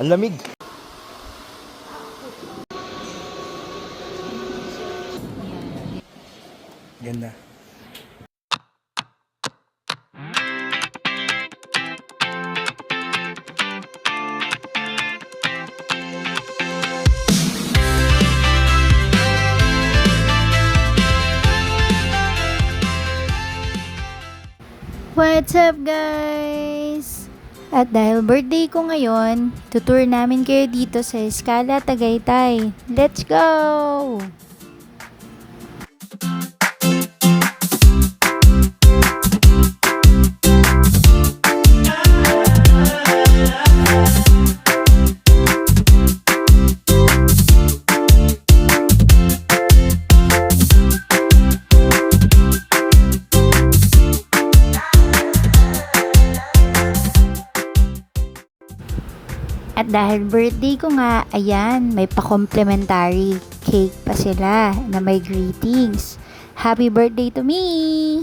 Ang lamig. Ganda. What's up guys? At dahil birthday ko ngayon, tutour namin kayo dito sa Escala Tagaytay. Let's go! At dahil birthday ko nga, ayan, may pa-complimentary cake pa sila na may greetings. Happy birthday to me!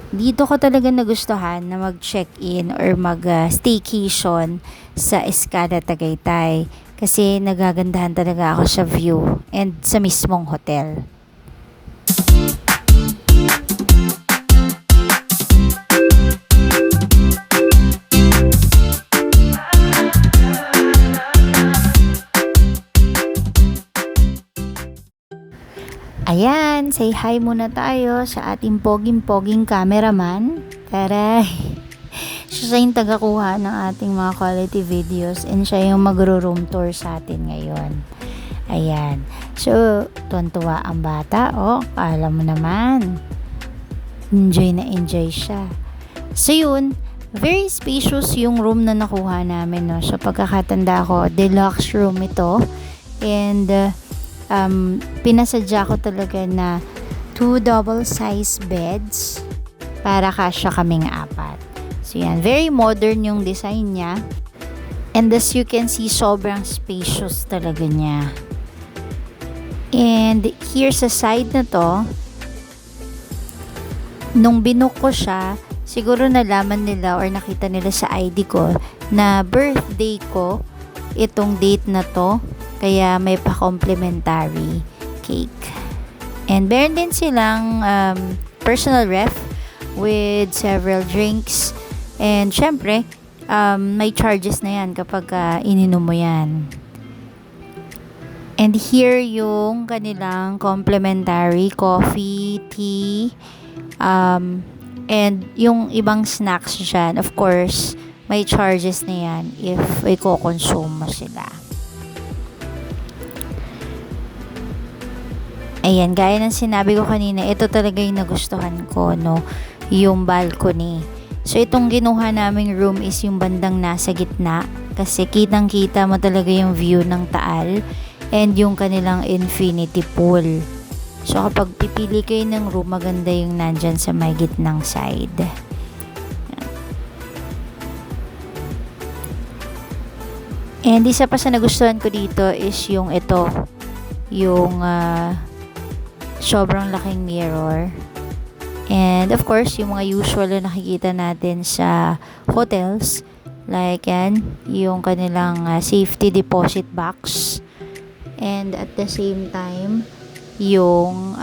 Dito ko talaga nagustuhan na mag-check-in or mag-staycation sa Escala Tagaytay kasi nagagandahan talaga ako sa view and sa mismong hotel. Ayan, say hi muna tayo sa ating poging-poging cameraman. Taray! Siya yung tagakuha ng ating mga quality videos and siya yung magro-room tour sa atin ngayon. Ayan. So, tuwan-tuwa ang bata. Oh, alam mo naman. Enjoy na enjoy siya. So, yun. Very spacious yung room na nakuha namin. No? So, pagkakatanda ko, deluxe room ito. And, pinasadya ko talaga na 2 double size beds para kasya kaming 4. So yan, very modern yung design niya. And as you can see, sobrang spacious talaga niya. And here sa side na to, nung binook ko siya, siguro nalaman nila or nakita nila sa ID ko na birthday ko itong date na to. Kaya may pa-complimentary cake. And meron din silang personal ref with several drinks. And syempre, may charges na yan kapag ininom mo yan. And here yung kanilang complimentary coffee, tea, and yung ibang snacks dyan. Of course, may charges na yan if i-consume mo sila. Ayan, gaya ng sinabi ko kanina, ito talaga yung nagustuhan ko, no? Yung balcony. So, itong ginuha naming room is yung bandang nasa gitna. Kasi kitang-kita mo talaga yung view ng Taal and yung kanilang infinity pool. So, kapag pipili kayo ng room, maganda yung nandyan sa may gitnang side. And isa pa sa nagustuhan ko dito is yung ito. Yung sobrang laking mirror. And of course, yung mga usual na nakikita natin sa hotels. Like yan, yung kanilang safety deposit box. And at the same time, yung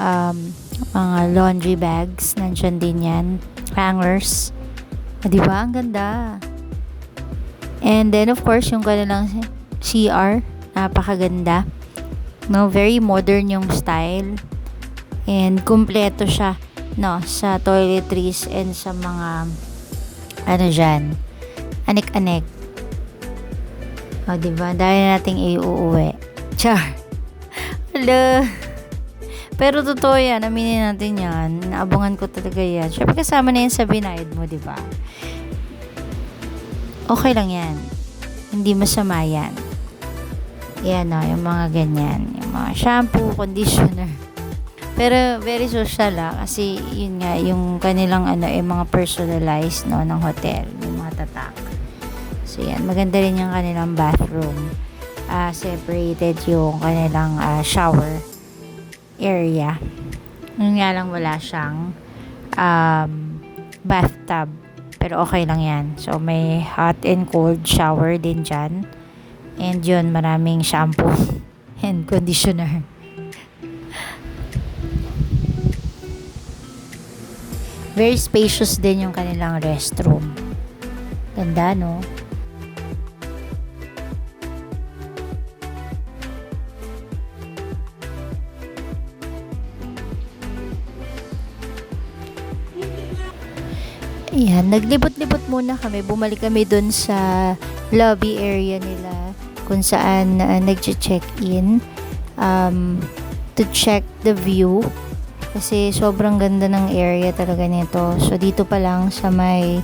mga laundry bags. Nandiyan din yan. Hangers. Diba? Ang ganda. And then of course, yung kanilang CR. Napakaganda. No, very modern yung style. And kumpleto siya, no, sa toiletries and sa mga ano dyan, anik-anik. O, diba? Dahil nating iuuwi. Char. Hello. Pero totoo yan, aminin natin yan. Naabangan ko talaga yan. Siyempre kasama na yan sa binayad mo, diba? Okay lang yan. Hindi masama yan. Yan o, yung mga ganyan. Yung mga shampoo, conditioner. Pero very social kasi yun nga, yung kanilang mga personalized, no, ng hotel. Yung mga tatak. So yan, maganda rin yung kanilang bathroom. Separated yung kanilang shower area. Yun nga lang wala siyang bathtub. Pero okay lang yan. So, may hot and cold shower din dyan. And yun, maraming shampoo and conditioner. Very spacious din yung kanilang restroom. Ganda, no? Ayan, naglibot-libot muna kami. Bumalik kami dun sa lobby area nila kung saan nag-check-in to check the view kasi sobrang ganda ng area talaga nito. So, dito pa lang sa may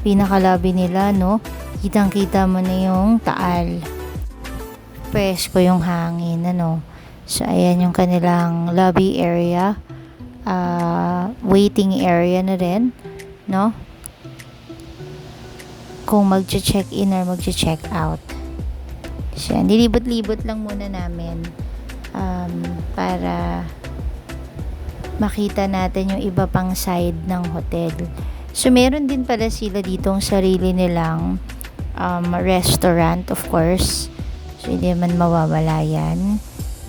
pinaka-lobby nila, no? Kitang-kita mo na yung Taal. Presko yung hangin, ano? So, ayan yung kanilang lobby area. Waiting area na rin, no? Kung mag-check-in or mag-check out. So, nilibot-libot lang muna namin para makita natin yung iba pang side ng hotel. So, meron din pala sila ditong sarili nilang restaurant, of course. So, hindi man mawawala yan.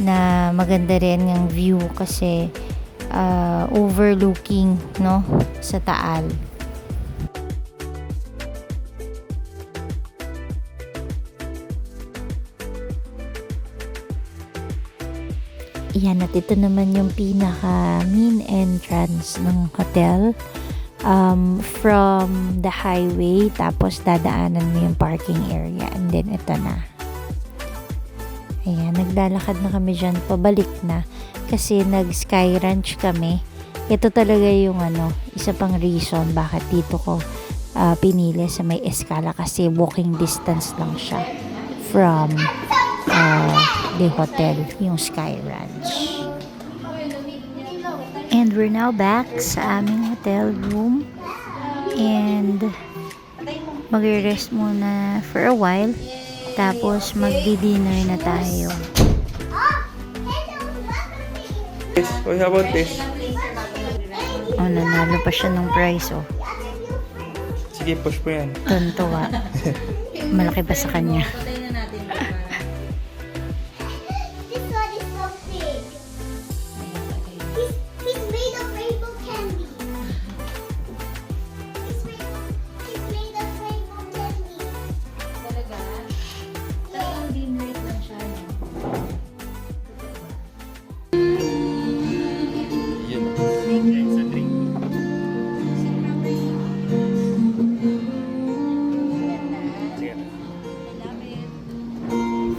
Na maganda rin yung view kasi overlooking, no, sa Taal. Yan, at ito naman yung pinaka main entrance ng hotel. From the highway, tapos dadaanan mo yung parking area, and then ito na. Ayan, naglalakad na kami dyan, pabalik na. Kasi nag-sky ranch kami. Ito talaga yung isa pang reason bakit dito ko pinili sa may Escala, kasi walking distance lang siya from the hotel, yung Sky Ranch. And we're now back sa aming hotel room and magre-rest muna for a while, tapos magdi-dinner na tayo. What about this? Oh, nanalo pa siya ng prize, oh. Sige, push mo yan. Tuntua. Malaki pa sa kanya. This one is so big. He's made of rainbow candy. He's made of rainbow candy. Talaga? Talagang dinner lang siya, no?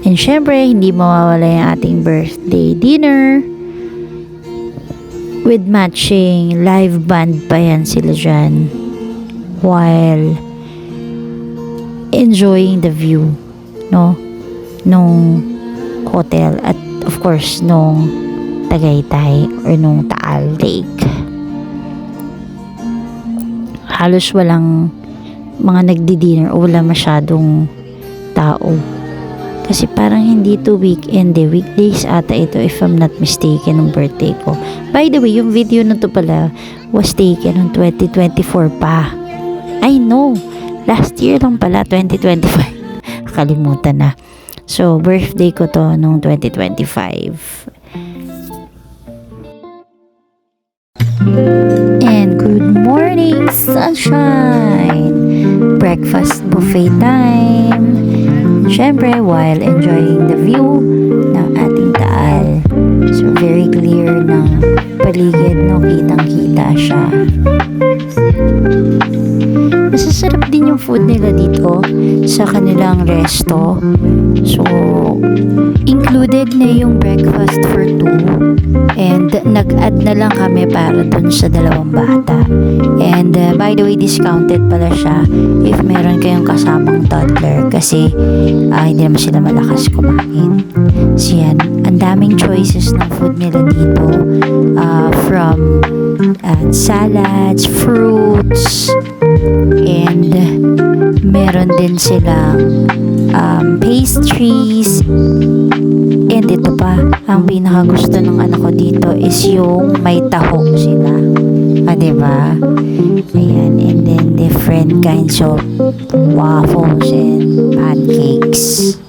And syempre, hindi mawawala yung ating birthday dinner. With matching live band pa yan sila dyan. While enjoying the view, no? Nung hotel at of course, nung Tagaytay or nung Taal Lake. Halos walang mga nagdi-dinner o wala masyadong tao. Kasi parang hindi to weekend eh. Weekdays ata ito if I'm not mistaken ng birthday ko. By the way, yung video na to pala was taken on 2024 pa. I know. Last year lang pala, 2025. Kalimutan na. So, birthday ko to nung 2025. And good morning, sunshine! Breakfast buffet time! Syempre, while enjoying the view ng ating Taal. So, very clear ng paligid, no? Kitang-kita siya. Masasarap din yung food nila dito sa kanilang resto. So, included na yung breakfast for 2. And nag-add na lang kami para dun sa 2 bata. And by the way, discounted pala siya if meron kayong kasamang toddler kasi hindi naman sila malakas kumain. So yan, ang daming choices ng food nila dito, from salads, fruits, and meron din silang pastries. And ito pa, ang pinakagusto ng anak ko dito is yung may tahong sila. Diba? Ayan, and then different different kinds of waffles and pancakes.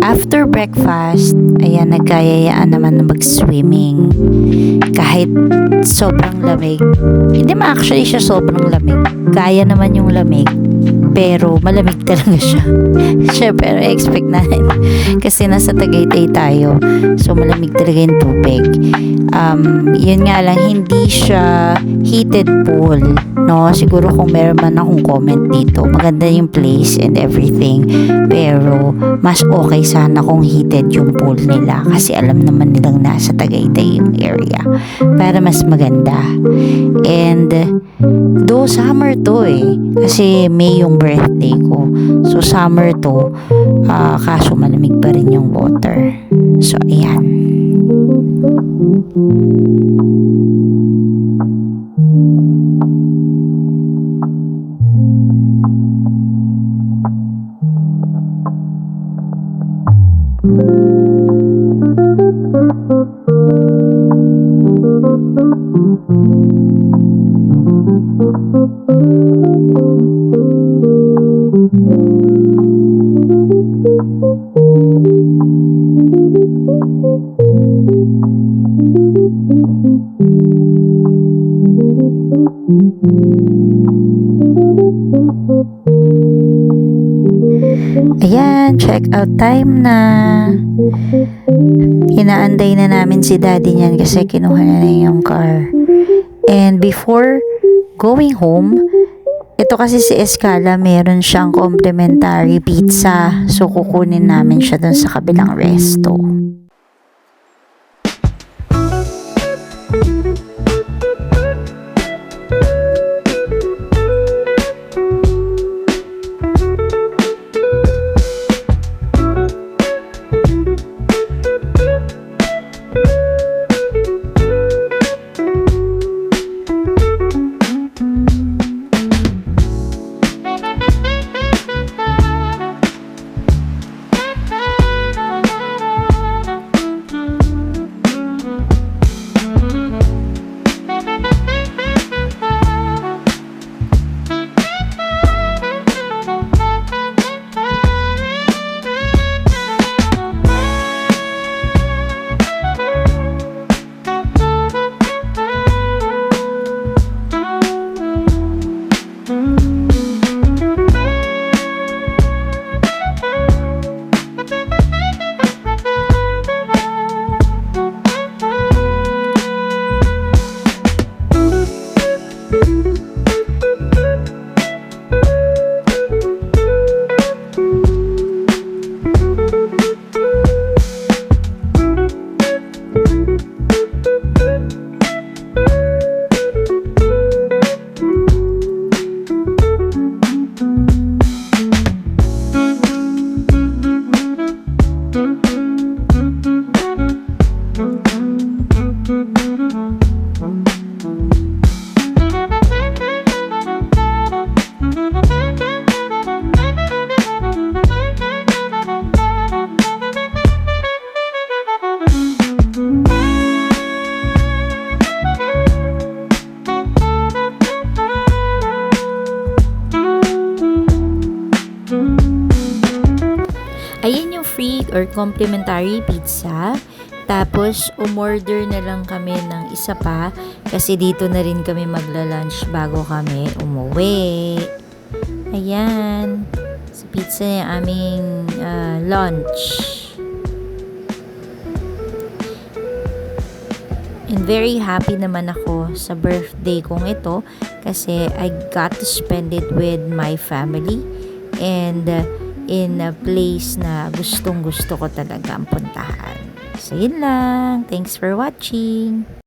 After breakfast, ayan, nagkayayaan naman na mag-swimming. Kahit sobrang lamig. Hindi ma actually siya sobrang lamig. Kaya naman yung lamig. Pero malamig talaga siya. Siyempre, expect natin. Kasi nasa Tagaytay tayo. So, malamig talaga yung tubig. Yun nga lang, hindi siya heated pool. No? Siguro kung meron man akong comment dito, maganda yung place and everything. Pero, mas okay sana kung heated yung pool nila. Kasi alam naman nilang nasa Tagaytay yung area. Para mas maganda. And, though summer to eh. Kasi May yung birthday ko. So, summer to. Kaso malamig pa rin yung water. So, ayan. Ayan, check out time na. Inaanday na namin si daddy niyan kasi kinuha na yung car. And before going home, ito kasi si Escala, meron siyang complimentary pizza. So, kukunin namin siya dun sa kabilang resto. Ayan yung free or complimentary pizza. Tapos, umorder na lang kami ng isa pa kasi dito na rin kami magla-lunch bago kami umuwi. Ayan. Sa pizza yung aming lunch. And very happy naman ako sa birthday kong ito kasi I got to spend it with my family and in a place na gustong gusto ko talaga ang puntahan. So, yun lang. Thanks for watching.